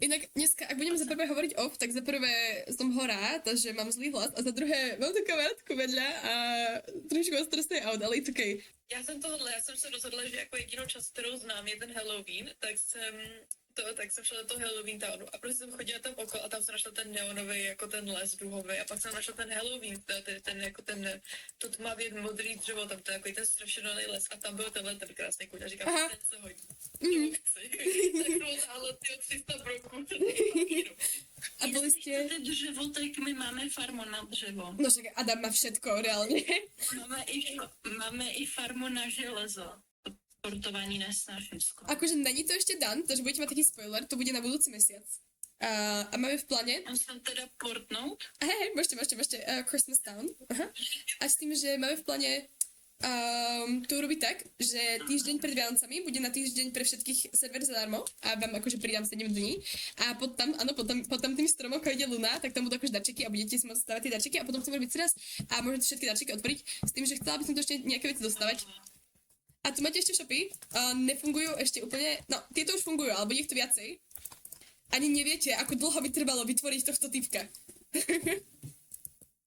Inak dneska, ak budeme za prvé hovoriť off, tak za prvé som horá, takže mám zlý hlas a za druhé mám tu kamarátku vedľa a trošku vás trestuje aut, ale it's okay. Já jsem se rozhodla, že jako jedinou část, kterou znám, je ten Halloween, tak jsem šla do toho Halloween townu a prostě jsem chodila tam okolo a tam jsem našla ten neonový, jako ten les duhový a pak jsem našla ten Halloween, ten to tmavě modrý dřevo, tam to je jako ten strašidelný les a tam byl tenhle ten krásný kuň a říkám, Aha. ten se hodí. Chci. Tak jsem odtáhla 300 broků. A boli ste... Chcete dřevo, tak my máme farmu na dřevo. No však Adam má všetko, reálne. Máme i farmu na železo. Portování nesná všetko. Akože není to ešte dan, takže budete mať taký spoiler, to bude na budúci mesiac. A máme v pláne... Mám sa teda portnout? Hej, môžete, Christmas Town. Aha. A s tým, že máme v pláne to urobiť tak, že týždeň pred Vianocami bude na týždeň pre všetkých server zadarmo a vám akože pridám 7 dní a potom tým stromom, keď ide Luna, tak tam budú akože darčeky a budete si môcť stavať tie darčeky a potom chcem robiť teraz a môžete všetky darčeky otvoriť s tým, že chcela by som to ešte nejaké veci dostávať. A tu máte ešte shopy, nefungujú ešte úplne, no tieto už fungujú, ale bude ich tu viacej. Ani neviete, ako dlho by trebalo vytvoriť tohto typka.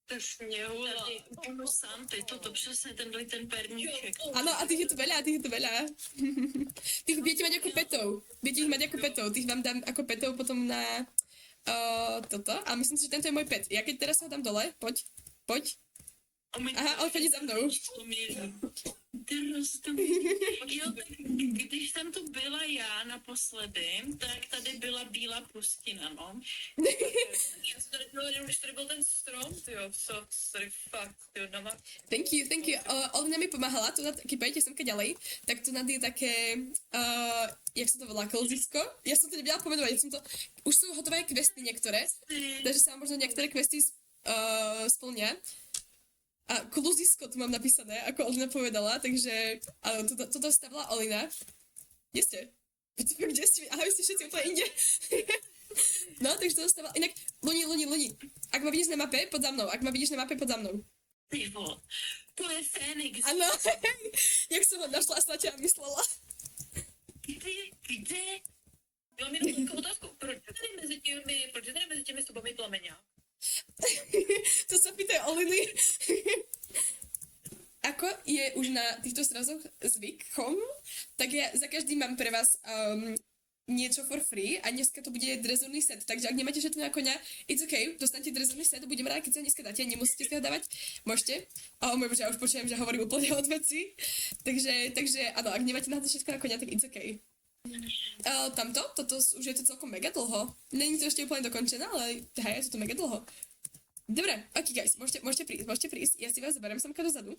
To sněhu, ale sám ty, toto přesně ten perníček. Áno, a tých je tu veľa. Tých viete mať ako petov. Viete ich mať ako petov. Tých vám dám ako petov potom na toto. A myslím si, že tento je môj pet. Ja keď teraz ho dám dole, poď. Aha, on chodí za mnou. Jo, tak když tam tu byla já naposledy, tak tady byla bílá pustina, no. Já jsem tady byla jenom, když tady byl ten strom, tyjo, sorry, fakt, tyjo, doma. Thank you. Olina mi pomáhala, tu keď pojete semka ďalej, tak tu nad je také, jak sa to volá, kolzisko? Ja som to nevedela pomenovať, už sú hotové questy niektoré, takže sa vám možno niektoré questy splnia. A kluzisko tu mám napísané, ako Olina povedala, takže áno, toto stavila Olina. Kde ste? Kde ste? Aha, vy ste všetci úplne inde. No, takže toto stavila. Inak, Luni. Ak ma vidíš na mape, pod za mnou. Ty vole, to je Fénix. Áno, jak som ho našla, snad ťa myslela. Kde? Já mám jenom takovou otázku, proč tady mezi těmi stopami plameňák? To sa pýtaj Oliny. Ako je už na týchto srazoch zvykom, tak ja za každým mám pre vás niečo for free a dneska to bude drezurný set, takže ak nemáte všetko na koňa, it's okay, dostanete drezurný set, budem rád, keď sa ho dneska dáte, nemusíte si ho dávať, môžete. O môj bože, ja už počujem, že hovorím úplne od veci, takže áno, ak nemáte na to všetko na koňa, tak it's okay. Toto už je to celkom mega dlho. Není to ešte úplne dokončené, ale hej, je to mega dlho. Dobre, ok guys, môžete prísť, ja si vás zoberiem samka dozadu.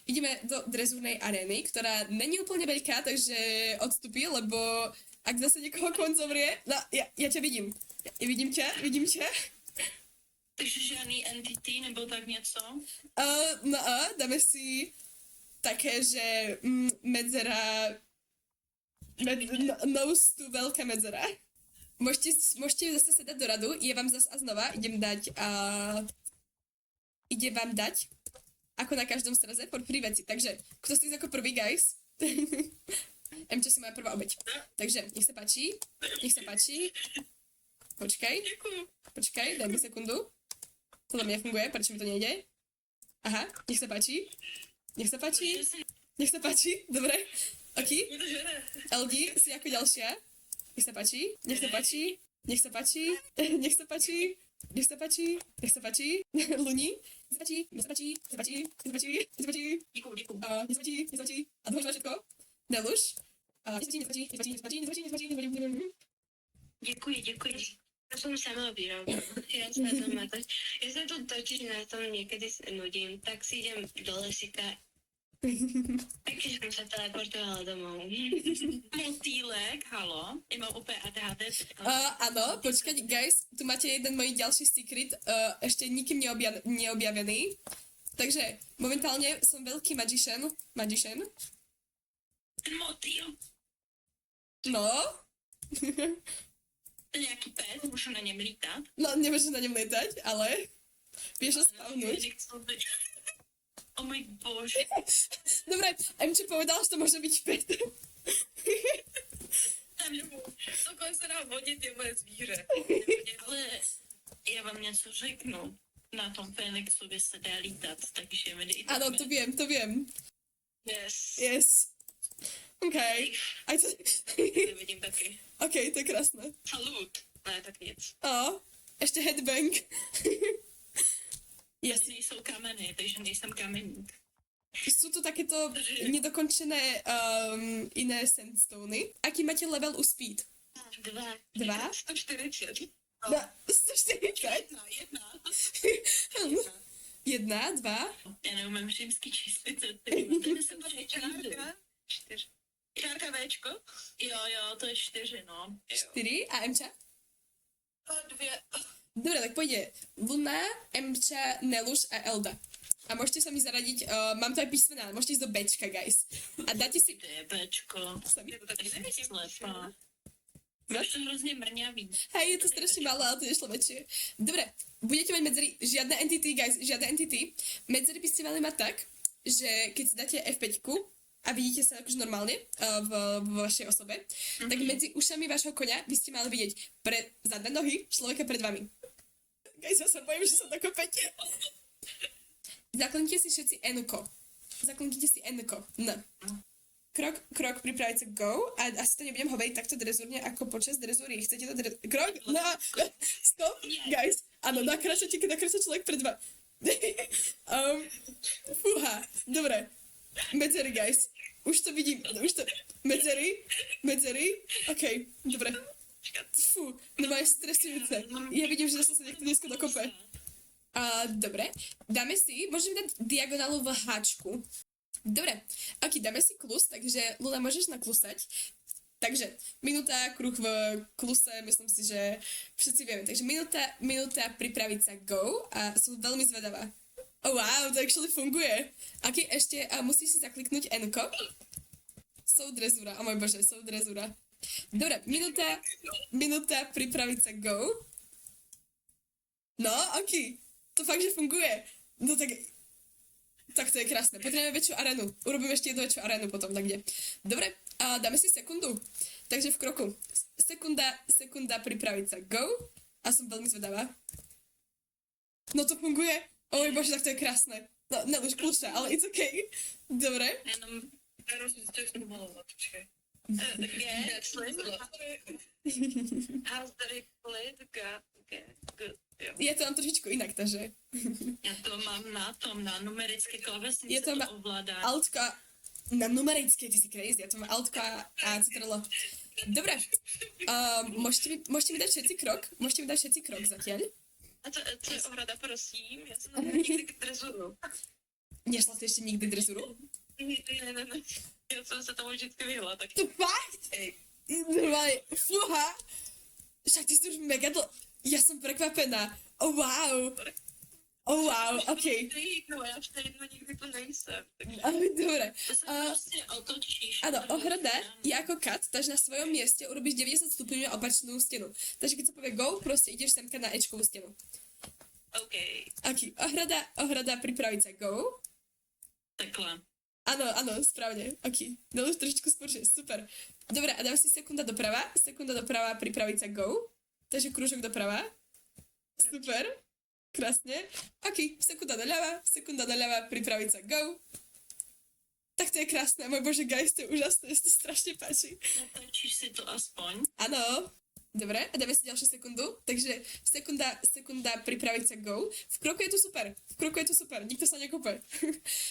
Ideme do drezúrnej arény, ktorá není úplne veľká, takže odstupí, lebo ak zase niekoho kon zomrie, no ja ťa vidím. Vidím ťa. Takže žádný entity nebo tak něco? Dáme si také, že medzera nose tu veľká medzera. Môžete zase sa dať do radu, ja vám zase a znova idem vám dať ako na každom sraze for free veci. Takže, kto si ako prvý, guys? Emča si moja prvá obeť. Takže, nech sa páči. Počkaj, daj mi sekundu. To na mňa funguje, prečo mi to nejde? Aha, nech sa páči, dobre. Ok. LD si ako ďalšia. Nech sa páči. Luni. Nech sa páči. Děkuju. A dúfaš na všetko? Neluš. Nech sa páči. Děkuji. Já jsem sama výroba. Já jsem to totiž na tom někdy nudím, tak si jdem do lesika. Takže jsem se teleportovala domů. Motýlek, halo, já mám úplně ADHD. Áno, počkať, guys, tu máte jeden môj ďalší secret, ešte nikým neobjavený. Takže momentálne som veľký magician. Motýl. No. To je nějaký pes, můžu na něm lítat. No, nemôžeš na ňom lietať, ale vieš ho spavnúť. O můj bože. Dobre, Emče povedal, že to môže byť pet. Cokoliv se dá vodit, je moje zvíře. Ale já vám něco řeknu. Na tom Fénixovi se dá lítat, takže mi dejte. Áno, to viem. Yes. Yes. OK. Aj to... To vidím taky. OK, to je krásne. Salut. Ne, tak nic. Ešte headbang. Yes. Ani nejsou kameny, takže nejsem kameník. Sú tu takéto nedokončené iné sandstony. Aký máte level u speed? 2? 140. No, 140? Jedna, dva. Já neumím římský číslice, tady jsem tady čtyři. Čárka Včko. Jo, to je 4, no. 4 a Mča? 2. Dobre, tak pôjde Luna, Mča, Neluš a Elda. A môžete sa mi zaradiť, mám to aj písmená, môžete ísť do Bčka, guys. A dáte si... Kde je Bčko? Sami. Tady jsem slepá. No? Už jsem hrozně mrňavý. Hej, je to strašne malé, ale to nešlo väčšie. Dobre, budete mať medzery, žiadne entity, guys, žiadne entity. Medzery by ste mali mať tak, že keď si dáte F5 a vidíte sa akože normálne v vašej osobe, tak medzi ušami vášho koňa by ste mali vidieť zadné nohy človeka pred vami. Guys, ja sa bojím, že sa dokopete. Zaklinkite si všetci N-ko. Zaklinkite si N-ko. N. Krok, pripraviť sa, go. A asi to nebudem hovoriť takto drezúrne ako počas drezúry. Chcete to krok? No, stop, guys. Áno, nakráčate, keď nakráča človek pred vami. Fúha, dobre. Medzery, guys. Už to vidím, medzery. OK, dobre. Fú, no je stresujúce. Ja vidím, že sa niekto dneska dokope. Dobre, dáme si, môžeme dať diagonálu v háčku. Dobre, ok, dáme si klus, takže Luna, môžeš naklusať. Takže, minúta, kruh v kluse, myslím si, že všetci vieme. Takže minúta pripraviť sa, go. A som veľmi zvedavá. Oh wow, to actually funguje. Ok, ešte musíš si zakliknúť N-ko. Sú drezúra, oh môj bože, sú drezúra. Dobre, minúta pripraviť sa, go. No, ok, to fakt, že funguje. No tak to je krásne. Potrebujeme väčšiu arénu. Urobíme ešte jednu väčšiu arénu potom, tak kde. Dobre, dáme si sekundu. Takže v kroku. Sekunda pripraviť sa, go. A som veľmi zvedavá. No to funguje. O môj bože, tak to je krásne. No, už kľúča, ale it's okay. Dobre. Jenom Já rozumím, že to malovat, počkej. How's the play the good? Je to tam trošičku inak, takže. já to mám na numerické klávesnici, Je to to ovládá. Altko na numerické, ty si crazy, ja to mám altko a citrlo. Dobre, môžete mi dať všetci krok zatiaľ. A to je ohrada, prosím. Já jsem nikdy k drezuru. Nešla si ešte nikdy drezuru? Ne. Já jsem se tomu vždycky vyhla, tak... To fakt? Normálne, fúha. Však ty si už mega Ja som prekvapená. Oh wow, okej. No, já v té jedno nikdy to nejsem. Dobre. To se prostě otočíš. Áno, ohrada je ako kat, takže na svojom mieste urobíš 90 stupňov opačnú stenu. Takže keď sa povie go, proste ideš semka na Ečkovú stenu. OK. Ok, ohrada pripraviť sa, go. Takhle. Áno, správne. Ok, no už trošičku skôršie, super. Dobre, a dáme si sekunda doprava, pripraviť sa, go. Takže krúžok doprava. Super. Krásne. Ok, sekunda doľava, pripraviť sa, go. Tak to je krásne, môj bože, guys, to je úžasné, to strašne páči. Natočíš si to aspoň. Áno. Dobre, a dáme si ďalšiu sekundu. Takže sekunda pripraviť sa, go. V kroku je to super, nikto sa nekope.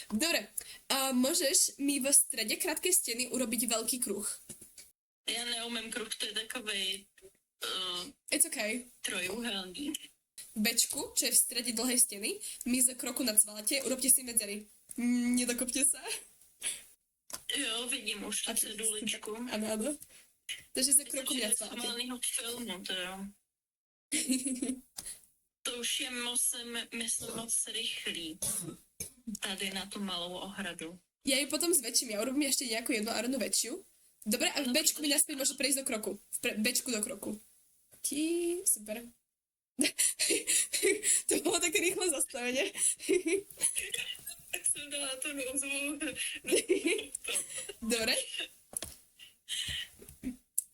Dobre, môžeš mi v strede krátkej steny urobiť veľký kruh. Já neumím kruh, to je takovej It's okay. trojuhelník. V bečku, čo je v strede dlhej steny, my z kroku nacvalate, urobte si medzery. Nedokopte sa. Jo, vidím už tu ceduličku. Áno. Takže za kroku Myslím, že je z nacvalate. malého filmu, to jo. To už je myslím moc rychlý. Tady na tu malou ohradu. Ja ju potom zväčším, ja urobím ešte nejakú jednu arenu väčšiu. Dobre, a v bečku mi naspäť môže prejsť do kroku. Bečku do kroku. Super. To bolo také rýchle zastavenie. Tak jsem dala tu nozvu. Dobre.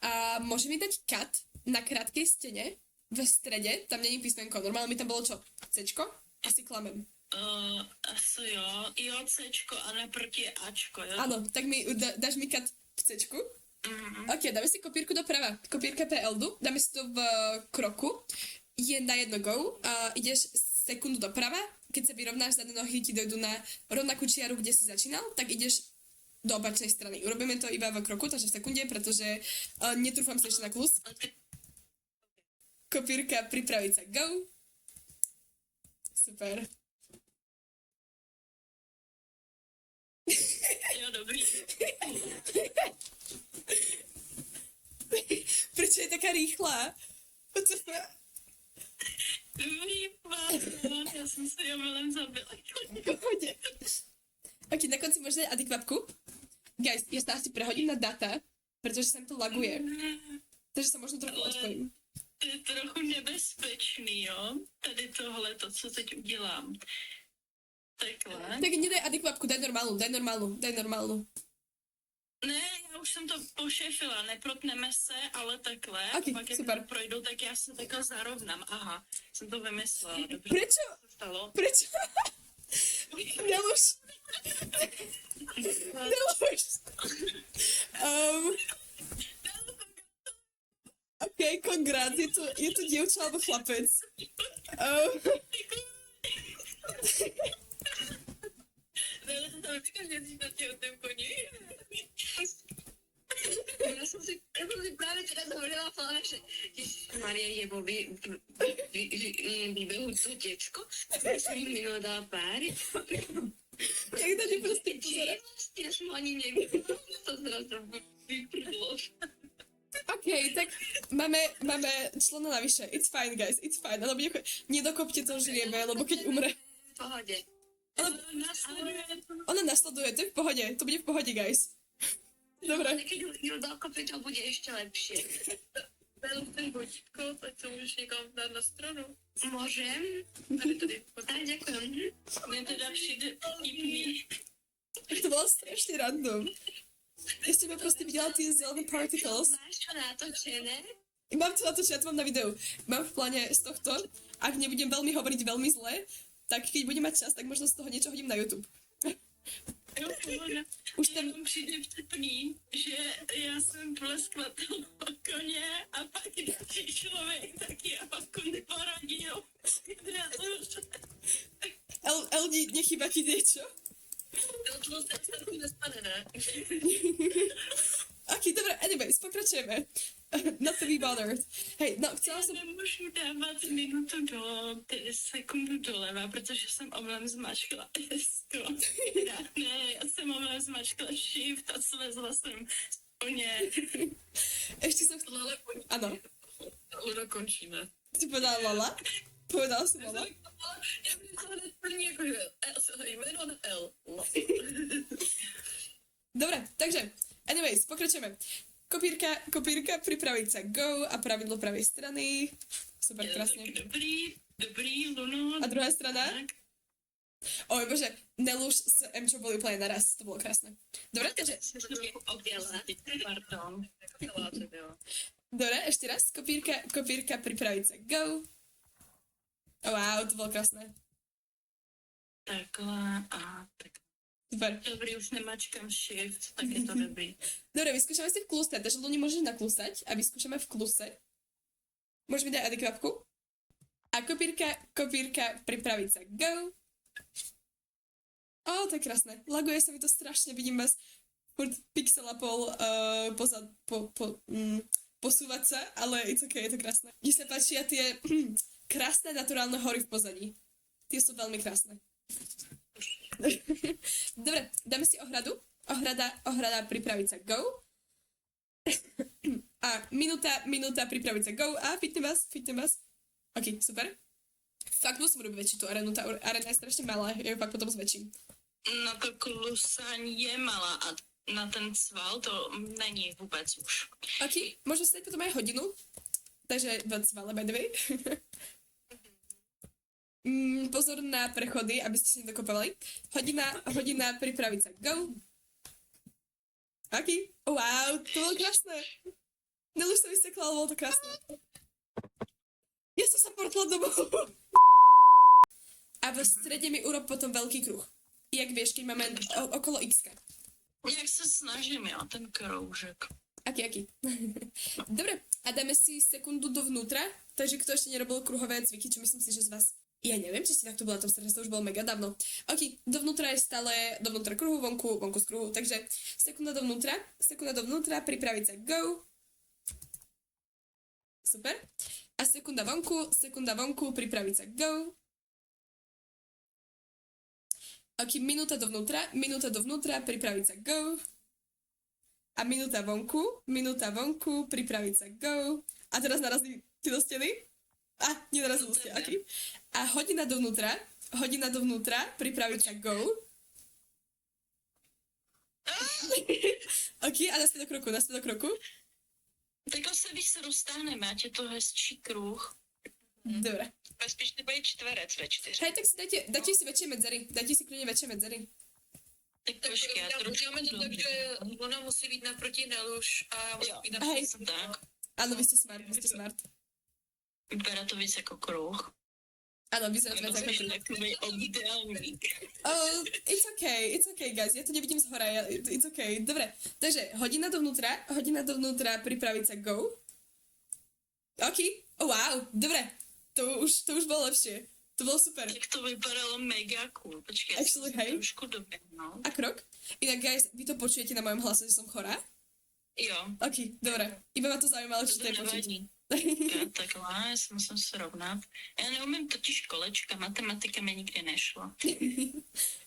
A môže mi dať cut na krátkej stene v strede, tam není písmenko, normálne mi tam bolo čo? Cčko? Asi klamem. Asi jo. Jo, Cčko a naproti je Ačko, jo? Áno, tak mi dáš mi cut v Cčku? Ok, dáme si kopírku doprava. Kopírka pre Eldu, dáme si to v kroku. Je na jedno go, ideš sekundu doprava, keď sa vyrovnáš, zadné nohy ti dojdú na rovnakú čiaru, kde si začínal, tak ideš do opačnej strany. Urobíme to iba v kroku, takže v sekunde, pretože netrúfam sa ešte na klus. Kopírka, pripraviť sa, go. Super. Jo, dobrý. Prečo je taká rýchla? What the fuck? Dobrý, pán, já jsem se omylem zabila. Pohode. Ok, na konci môžeš dať adekvapku. Guys, ja sa asi prehodím na data, pretože sa mi to laguje. Takže sa možno trochu odpojím. To je trochu nebezpečný, jo? Tady tohle, to, co teď udělám. Takhle. Tak nedaj adekvapku, daj normálnu. Ne, já už jsem to pošefila, neprotneme se, ale takhle. Ok, Pak jak super. to projdu, tak já se takhle zarovnám. Aha, jsem to vymyslela. Dobře. Prečo? Co se stalo? Prečo? Nelož. Nelož. Ok, kongrát, je to dievča alebo chlapec. Ne, to tam říkáš, že jsi na tě o tom koni. Já jsem si právě teda dovolila Flame, že Marie je vo výbehu to děčko, tak jsem jí minula dala páry. Jak na ňu proste pozerá. Vlastně já jsem ani nevěděla, že to zrazu vyprdlo. Ok, tak máme člena navyše. It's fine, guys, it's fine. Ale nedokopte to žriebe, lebo keď umre... V pohodě. Ona nasleduje, to je v pohode, to bude v pohode, guys. Dobre. Když ju dokopy, to bude ještě lepší. Ten vodítko, tak to můžeš někam dát na stranu. Můžem? Tady. Tak, děkujem. Mně teda přijde vtipný. To bolo strašne random. Ja s tebe proste videla tie zelené particles. Máš to natočené? Mám to natočené, ja to mám na videu. Mám v pláne z tohto, ak nebudem veľmi hovoriť veľmi zle, tak keď budem mať čas, tak možno z toho niečo hodím na YouTube. Jo, pohoda. Už tam... Jenom přijde vtipný, že já jsem pleskla toho koně a pak další člověk taky a pak koně porodil. Eldi, nechýba ti niečo? To se ostatní nestane, ne? Ok, dobre, anyways, pokračujeme. Not to be bothered. Hej, no, chcela Já som... nemůžu dávat minutu tedy sekundu doleva, protože jsem omylem zmačkla S. Ne, já jsem omylem zmačkla Shift a svezla jsem z koně. Ešte som chcela... Lele, Áno. dokončíme. Ty povedala Lala? Povedala som Lala? Já bych to hned první jako jméno na L. Dobre, takže, anyways, pokračujeme. Kopírka, pripraviť sa, go a pravidlo pravej strany. Super, krásne. Dobrý, Luno. A druhá strana? Tak. Oj, bože, Neluš s Emčou boli úplne naraz, to bolo krásne. Dobre, takže, Pardon. dobre, ešte raz, kopírka, pripraviť sa, go. Wow, to bolo krásne. Takhle a tak. Super. Dobrý, už nemačkám Shift, tak je to dobrý. Dobre, vyskúšame si v kluse, takže Luni môžeš naklúsať a vyskúšame v kluse. Môžeš mi dať adekvapku. A kopírka, pripraviť sa, go. Ó, to je krásne. Laguje sa mi to strašne, vidím vás furt pixel a pol posúvať sa, ale it's okay, je to krásne. Mne sa páčia tie krásne naturálne hory v pozadí. Tie sú veľmi krásne. Dobre, dáme si ohradu. Ohrada, pripraviť sa, go. A minúta, pripraviť sa, go. A fitne vás. Ok, super. Fakt musím robiť väčšiu tú arénu. Tá aréna je strašne malá, ja ju fakt potom zväčším. Na to klusání je malá a na ten sval to není vůbec už. Ok, môžem si dať potom aj hodinu. Takže v svale, by the way. Pozor na prechody, aby ste si nedokopovali. Hodina, pripraviť sa, go. Ok, wow, to bolo krásne. Nel už sa vysekla, ale bolo to krásne. Ja som sa portla domov. A v strede mi urob potom veľký kruh. Jak vieš, keď máme okolo x-ka. Jak se snažím, já, ten kroužek. Aký. Dobre, a dáme si sekundu dovnútra, takže kto ešte nerobil kruhové cviky, čo myslím si, že z vás... Ja neviem, či ste takto bola tom strede, to už bolo mega dávno. Ok, dovnútra je stále, dovnútra kruhu, vonku z kruhu, takže sekunda dovnútra, pripraviť sa, go. Super. A sekunda vonku, pripraviť sa, go. Ok, minúta dovnútra, pripraviť sa, go. A minúta vonku, pripraviť sa, go. A teraz narazí ti do steny? Nenarazil ste, ok. A hodina dovnútra, pripraviť sa, go. Ok, a naspäť do kroku. Takhle se, když se roztáhneme, ať je to hezčí kruh. Dobre. Spíš to bude čtverec ve 4. Hej, tak si dajte si väčšie medzery. Dajte si kľudne väčšie medzery. Tak trošku, já trošku Uděláme to tak, že ona musí být naproti Neluš a musí být Hej. naproti tak. Áno, vy ste smart. Vypadá to víc jako kruh. Áno, vyzerá to viac ako Jsi kruh. takový obdélník. Oh, it's okay, guys, ja to nevidím z hora, it's okay. Dobre, takže hodina dovnútra, pripraviť sa, go. Ok, oh, wow, dobre, to už bolo lepšie, to bolo super. Tak to vypadalo mega cool. Počkej, Actually, já hej. jsem trošku doběhnout. A krok? Inak, guys, vy to počujete na mojom hlase, že som chorá? Jo, Ok, dobre, iba ma to zaujímalo, či to je počuť. nevadí. Já takhle, já se musím srovnat. Já neumím totiž kolečka, matematika mi nikdy nešla.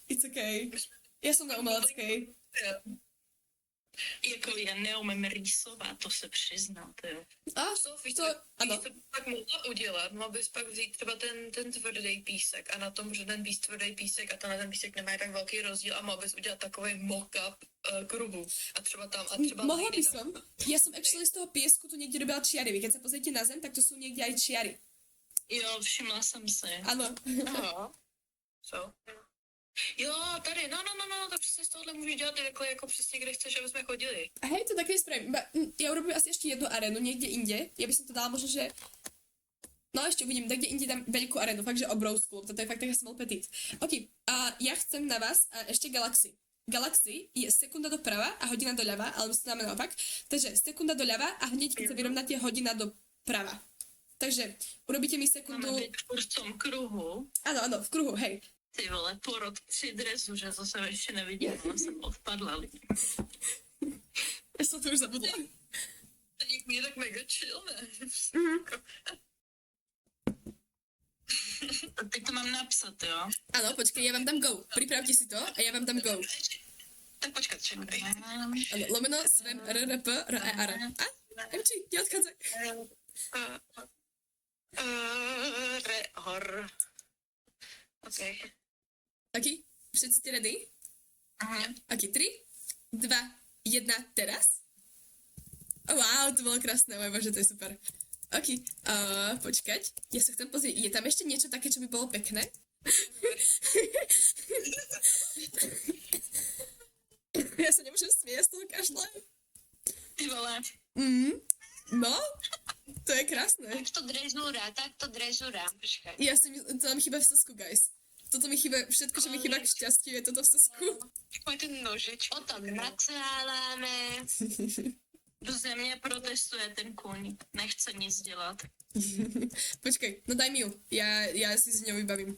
It's okay. Ja som na umeleckej. Jako já neumím rýsovat, to se přiznám, to jo. A, Sofie, to, ano. to pak mohla udělat, mohla bys pak vzít třeba ten tvrdý písek a na tom, že ten tvrdý písek a ten písek nemá tak velký rozdíl a mohla bys udělat takový mock-up kruhu a třeba tam a třeba Mohla by tam. som. Ja som actually z toho piesku tu niekde robila čiary. Vy keď sa pozriete na zem, tak to sú niekde aj čiary. Jo, všimla jsem si. Áno. Aha. Co? Jo, tady, no, tak přesně z tohohle můžeš dělat takhle, jako přesně, kde chceš, aby jsme chodili. A hej, to také spravím. Ja urobím asi ešte jednu arénu, niekde inde. Ja by som to dala možno, že... No ešte uvidím, kde inde dám veľkú arénu, fakt, že obrovskú. Toto je fakt taká small petit. Ok, a ja chcem na vás ešte Galaxy. Galaxy je sekunda doprava a hodina doľava, ale my sa dáme naopak. Takže sekunda doľava a hneď, keď sa vyrovnáte, hodina doprava. Takže urobíte mi sekundu... Máme být furt v tom kruhu. Áno, v kruhu, hej. Ty vole, porod 3 dresu, že to jsem ještě neviděla, jsem odpadla lidi. Ja som to už zabudla. Je tak mega chill, ne? Teď to mám napsat, jo? Áno, počkej, ja vám dám go. Pripravte si to a ja vám dám go. Tak počkat, čekaj. Áno, lomeno, svem, RRP, RER. A? MG, neodchádzaj. Hor. OK. Ok, všetci ste ready? Aha. Ok, 3, 2, 1, teraz. Oh, wow, to bolo krásne, môj bože, to je super. Ok, počkať, ja sa chcem pozrieť, je tam ešte niečo také, čo by bolo pekné? Ja sa nemôžem smieť z toho kašle. Ty vole. No, to je krásne. Tak to drezura, počkaj. Ja si myslím, to nám chýba v sosku, guys. Toto mi chýba, všetko, čo mi chýba k šťastiu, je toto v sosku. Pojď ten nožič. O tom nakládáme. Do země protestuje ten kůň, nechce nic dělat. Počkej, no daj mi ju, ja si s ňou vybavím.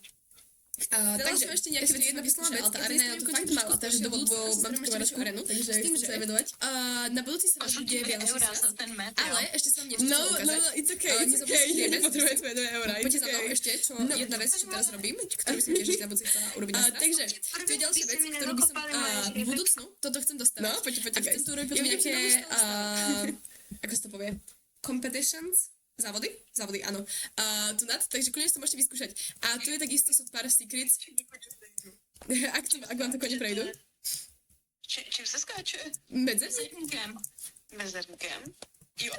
Takže ešte nejaké veci jedna vyslala vec, tá arena je to fakt malá, takže do budúcnosti mám takú radšiu arenu, takže s tým, že vedovať. Na budúci sa vás bude Vianočný Eura sraz, za ten met, jo? ale ešte sa vám niečo chcem ukázať. No, it's okay, Nepotrebujeme tvoje 2 eurá, poďte za mnou ešte, čo jedna vec, čo teraz robím, ktorú by som tiež na budúci chcela urobiť na sraz. Takže, to je ďalšia vec, ktorú by som v budúcnu, toto chcem dostavať. No, poďte, A chcem tu urobiť potom nejaké, ako sa to povie, competitions, závody, áno. Takže kľudne si to môžete vyskúšať. A tu je takisto sú pár secrets. Ak vám to kone prejdú. Čím se skáče? Medzerníkem. Mezerníkem. Jo.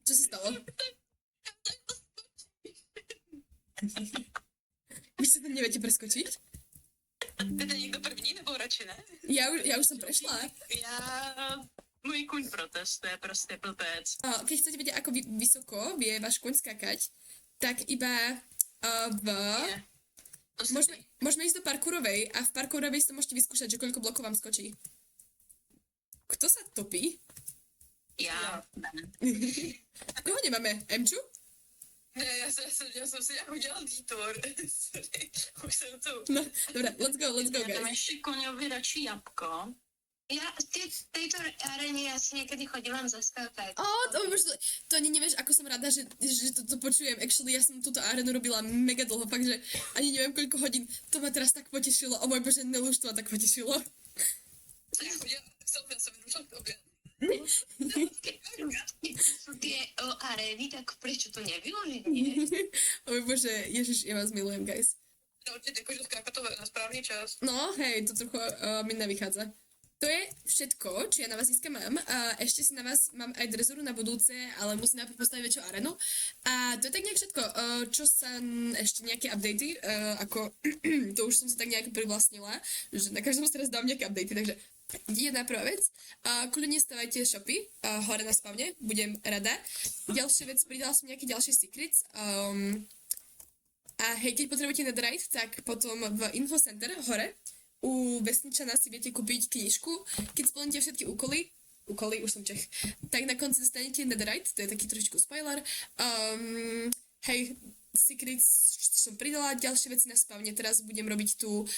Čo sa stalo? Vy sa tam neviete preskočiť? Jde někdo první nebo radši či ne? Ja už som prešla. Můj kuň protestuje, prostě blbec. Keď chcete vedieť, ako vysoko vie váš kuň skakať, tak iba Je. To se môžeme ísť do parkourovej a v parkourovej sa môžete vyskúšať, že koľko blokov vám skočí. Kto sa topí? já. Koho nemáme? Emču? Ne, já jsem si nějak udělal detour. Sorry, už jsem tu. No, dobré, let's go, Já dám guys. ještě koňovi radši jabko. Ja v tejto aréne ja si niekedy chodím zaskakať. To ani nevieš, ako som rada, že to počujem. Actually, ja som túto arénu robila mega dlho, fakt, že ani neviem koľko hodín. To ma teraz tak potešilo. O môj bože, Nelu, to ma tak potešilo. Já jsem došla k tobě. Sú tie arény, tak prečo to nevyložiť, nie? O môj bože, Ježiš, ja vás milujem, guys. No, určitě jakože skákat to na správný čas. No, hej, to trochu mi nevychádza. To je všetko, čo ja na vás dneska mám. Ešte si na vás mám aj drezuru na budúce, ale musím najprv postaviť väčšiu arenu. A to je tak nejak všetko. Čo sa ešte nejaké updaty, ako to už som si tak nejak privlastnila, že na každom teraz dám nejaké updaty, takže jedna prvá vec. Kľudne stavajte shopy hore na spavne, budem rada. Ďalšia vec, pridala som nejaké ďalšie secrets. A hej, keď potrebujete netherite, tak potom v infocenter hore u vesničana si viete kúpiť knižku. Keď splníte všetky úkoly, už som Čech, tak na konci dostanete netherite, to je taký trošičku spoiler. Hej, secrets som pridala, ďalšie veci na spavne, teraz budem robiť tú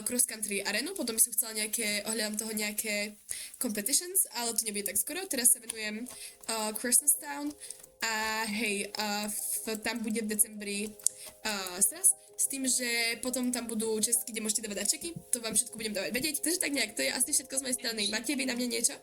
cross country arenu, potom by som chcela ohľadom toho nejaké competitions, ale to nebude tak skoro, teraz sa venujem Christmas Town a hej, tam bude v decembri sraz, s tým, že potom tam budú čestky, kde môžete dávať darčeky, to vám všetko budem dávať vedieť, takže tak nejak, to je asi všetko z mojej strany. Máte vy na mňa niečo?